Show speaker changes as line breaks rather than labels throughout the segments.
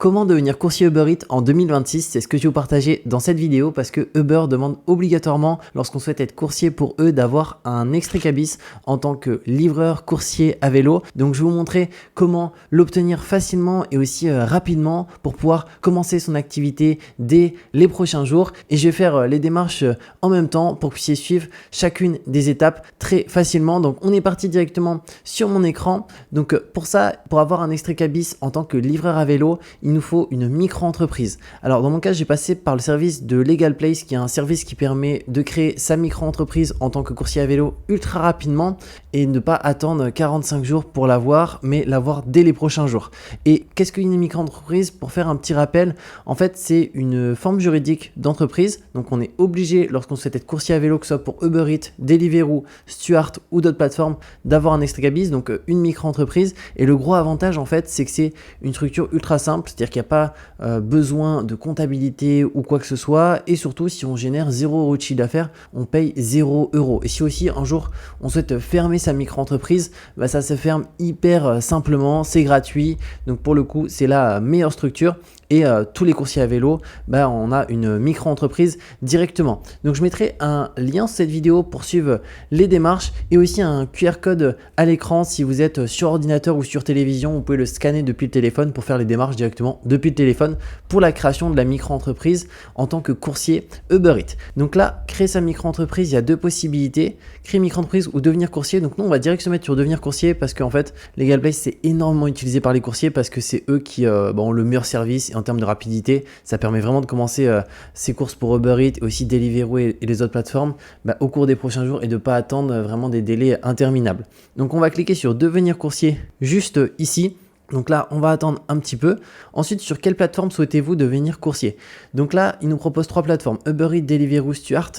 comment devenir coursier Uber Eats en 2026, c'est ce que je vais vous partager dans cette vidéo parce que Uber demande obligatoirement, lorsqu'on souhaite être coursier pour eux, d'avoir un extrait cabis en tant que livreur coursier à vélo. Donc je vais vous montrer comment l'obtenir facilement et aussi rapidement pour pouvoir commencer son activité dès les prochains jours. Et je vais faire les démarches en même temps pour que vous puissiez suivre chacune des étapes très facilement. Donc on est parti directement sur mon écran. Donc pour ça, pour avoir un extrait cabis en tant que livreur à vélo, il nous faut une micro-entreprise. Alors dans mon cas, j'ai passé par le service de Legal Place, qui est un service qui permet de créer sa micro-entreprise en tant que coursier à vélo ultra rapidement et ne pas attendre 45 jours pour l'avoir, mais l'avoir dès les prochains jours. Et qu'est-ce qu'une micro-entreprise? Pour faire un petit rappel, en fait, c'est une forme juridique d'entreprise. Donc on est obligé, lorsqu'on souhaite être coursier à vélo, que ce soit pour Uber Eats, Deliveroo, Stuart ou d'autres plateformes, d'avoir un extrait cabis, donc une micro-entreprise. Et le gros avantage, en fait, c'est que c'est une structure ultra simple, c'est-à-dire qu'il n'y a pas besoin de comptabilité ou quoi que ce soit. Et surtout, si on génère 0 € de chiffre d'affaires, on paye 0 €. Et si aussi un jour on souhaite fermer sa micro-entreprise, bah ça se ferme hyper simplement, c'est gratuit. Donc pour le coup, c'est la meilleure structure. Et tous les coursiers à vélo, bah, on a une micro-entreprise directement. Donc je mettrai un lien sur cette vidéo pour suivre les démarches et aussi un QR code à l'écran. Si vous êtes sur ordinateur ou sur télévision, vous pouvez le scanner depuis le téléphone pour faire les démarches directement depuis le téléphone pour la création de la micro-entreprise en tant que coursier Uber Eats. Donc là, créer sa micro-entreprise, il y a deux possibilités. Créer une micro-entreprise ou devenir coursier. Donc nous, on va direct se mettre sur devenir coursier parce qu'en fait, Legal Place, c'est énormément utilisé par les coursiers parce que c'est eux qui ont le meilleur service. Et en termes de rapidité, ça permet vraiment de commencer ses courses pour Uber Eats et aussi Deliveroo et les autres plateformes au cours des prochains jours et de ne pas attendre vraiment des délais interminables. Donc on va cliquer sur devenir coursier juste ici. Donc là, on va attendre un petit peu. Ensuite, sur quelle plateforme souhaitez-vous devenir coursier? Donc là, il nous propose 3 plateformes, Uber Eats, Deliveroo, Stuart.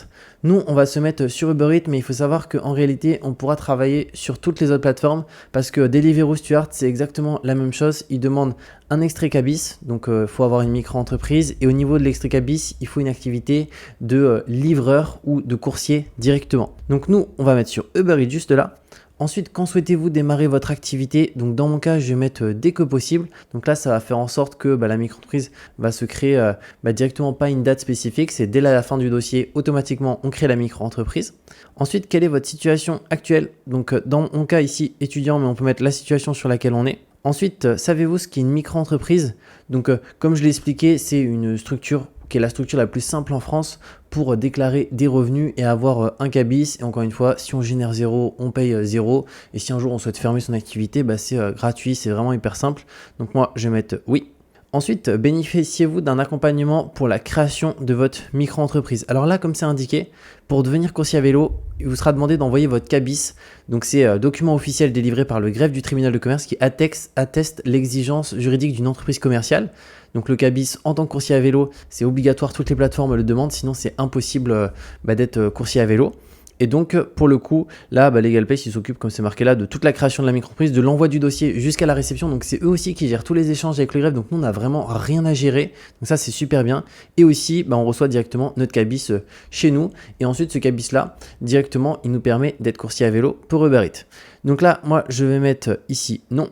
Nous, on va se mettre sur Uber Eats, mais il faut savoir qu'en réalité, on pourra travailler sur toutes les autres plateformes parce que Deliveroo, Stuart, c'est exactement la même chose. Ils demandent un extrait cabis, donc il faut avoir une micro-entreprise. Et au niveau de l'extrait cabis, il faut une activité de livreur ou de coursier directement. Donc nous, on va mettre sur Uber Eats juste là. Ensuite, quand souhaitez-vous démarrer votre activité? Donc dans mon cas, je vais mettre dès que possible. Donc là, ça va faire en sorte que la micro-entreprise va se créer directement, pas une date spécifique. C'est dès la fin du dossier, automatiquement, on crée la micro-entreprise. Ensuite, quelle est votre situation actuelle? Donc dans mon cas ici, étudiant, mais on peut mettre la situation sur laquelle on est. Ensuite, savez-vous ce qu'est une micro-entreprise? Donc comme je l'ai expliqué, c'est une structure qui est la structure la plus simple en France pour déclarer des revenus et avoir un cabis. Et encore une fois, si on génère 0, on paye 0. Et si un jour on souhaite fermer son activité, c'est gratuit, c'est vraiment hyper simple. Donc moi, je vais mettre oui. Ensuite, bénéficiez-vous d'un accompagnement pour la création de votre micro-entreprise. Alors là, comme c'est indiqué, pour devenir coursier à vélo, il vous sera demandé d'envoyer votre cabis. Donc c'est document officiel délivré par le greffe du tribunal de commerce qui atteste l'exigence juridique d'une entreprise commerciale. Donc le cabis en tant que coursier à vélo, c'est obligatoire, toutes les plateformes le demandent, sinon c'est impossible d'être coursier à vélo. Et donc, pour le coup, là, Legal Place, ils s'occupent, comme c'est marqué là, de toute la création de la micro-entreprise, de l'envoi du dossier jusqu'à la réception. Donc, c'est eux aussi qui gèrent tous les échanges avec le greffe. Donc, nous, on n'a vraiment rien à gérer. Donc, ça, c'est super bien. Et aussi, on reçoit directement notre cabis chez nous. Et ensuite, ce cabis-là, directement, il nous permet d'être coursier à vélo pour Uber Eats. Donc là, moi, je vais mettre ici non.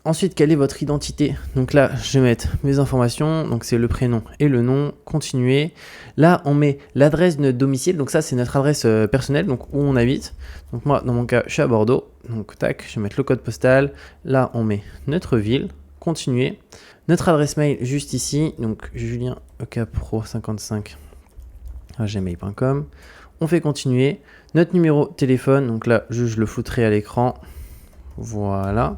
Ensuite, quelle est votre identité? Donc là, je vais mettre mes informations. Donc, c'est le prénom et le nom. Continuer. Là, on met l'adresse de notre domicile. Donc ça, c'est notre adresse personnelle, donc où on habite. Donc moi, dans mon cas, je suis à Bordeaux. Donc tac, je vais mettre le code postal. Là, on met notre ville. Continuer. Notre adresse mail juste ici. Donc Julien ekapro55@gmail.com. On fait continuer. Notre numéro de téléphone. Donc là, je le foutrai à l'écran. Voilà.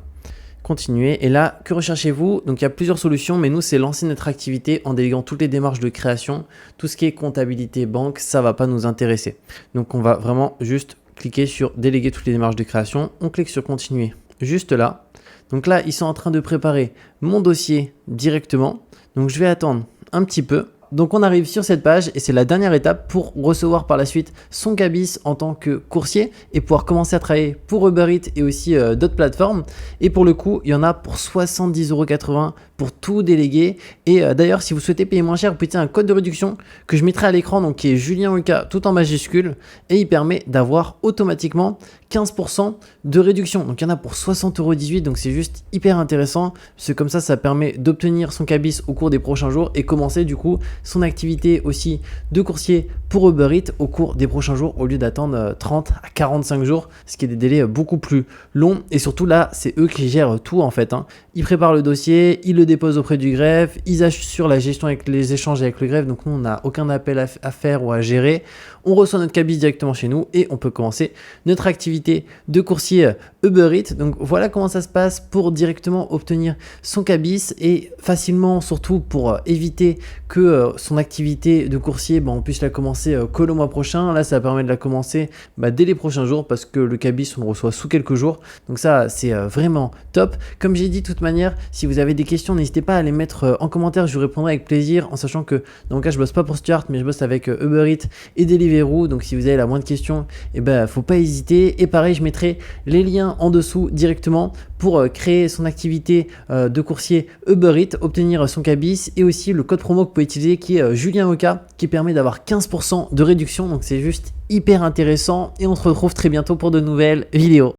Continuer. Et là, que recherchez-vous? Donc il y a plusieurs solutions, mais nous, c'est lancer notre activité en déléguant toutes les démarches de création. Tout ce qui est comptabilité, banque, ça ne va pas nous intéresser. Donc on va vraiment juste cliquer sur déléguer toutes les démarches de création. On clique sur continuer juste là. Donc là, ils sont en train de préparer mon dossier directement. Donc je vais attendre un petit peu. Donc on arrive sur cette page et c'est la dernière étape pour recevoir par la suite son cabis en tant que coursier et pouvoir commencer à travailler pour Uber Eats et aussi d'autres plateformes. Et pour le coup, il y en a pour 70,80 € pour tout déléguer. Et d'ailleurs, si vous souhaitez payer moins cher, vous pouvez un code de réduction que je mettrai à l'écran, donc qui est Julien Oka, tout en majuscule, et il permet d'avoir automatiquement 15% de réduction. Donc il y en a pour 60,18 €, donc c'est juste hyper intéressant, parce que comme ça permet d'obtenir son cabis au cours des prochains jours et commencer du coup son activité aussi de coursier pour Uber Eats au cours des prochains jours, au lieu d'attendre 30 à 45 jours, ce qui est des délais beaucoup plus longs. Et surtout là, c'est eux qui gèrent tout en fait, hein. Ils préparent le dossier, ils le déposent auprès du greffe, ils assurent la gestion avec les échanges avec le greffe, donc nous on n'a aucun appel à faire ou à gérer. On reçoit notre cabis directement chez nous et on peut commencer notre activité de coursier Uber Eats. Donc voilà comment ça se passe pour directement obtenir son cabis, et facilement, surtout pour éviter que son activité de coursier, on puisse la commencer que le mois prochain. Là, ça permet de la commencer dès les prochains jours, parce que le cabis on le reçoit sous quelques jours. Donc ça, c'est vraiment top. Comme j'ai dit, de toute manière, si vous avez des questions, n'hésitez pas à les mettre en commentaire, je vous répondrai avec plaisir, en sachant que dans mon cas, je bosse pas pour Stuart, mais je bosse avec Uber Eats et Deliveroo. Donc si vous avez la moindre question, faut pas hésiter. Et pareil, je mettrai les liens en dessous directement pour créer son activité de coursier Uber Eats, obtenir son cabis, et aussi le code promo que vous pouvez utiliser qui est Julien Oka, qui permet d'avoir 15% de réduction. Donc c'est juste hyper intéressant, et on se retrouve très bientôt pour de nouvelles vidéos.